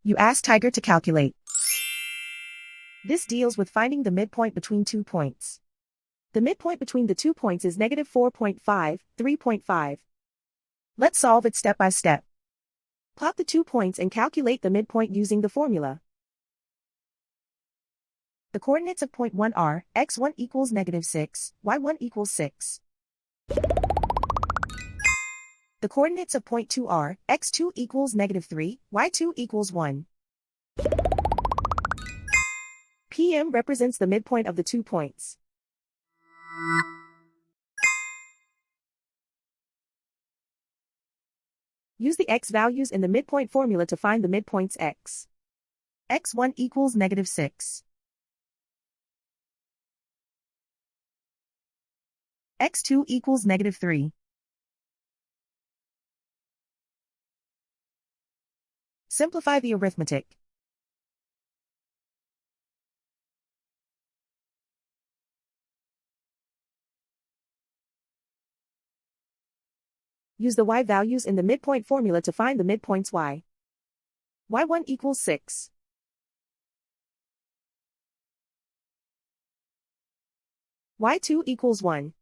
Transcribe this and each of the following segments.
You ask Tiger to calculate. This deals with finding the midpoint between 2 points. The midpoint between the 2 points is negative 4.5, 3.5. Let's solve it step by step. Plot the 2 points and calculate the midpoint using the formula. The coordinates of point 1 are, x1 equals negative 6, y1 equals 6. The coordinates of point 2 are, x2 equals negative 3, y2 equals 1. PM represents the midpoint of the 2 points. Use the x values in the midpoint formula to find the midpoints x. x1 equals negative 6. x2 equals negative 3. Simplify the arithmetic. Use the y values in the midpoint formula to find the midpoints y. y1 equals 6. y2 equals 1.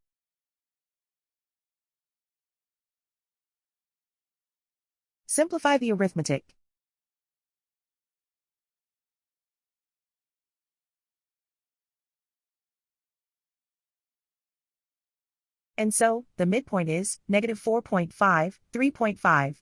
Simplify the arithmetic. And so, the midpoint is negative 4.5, 3.5.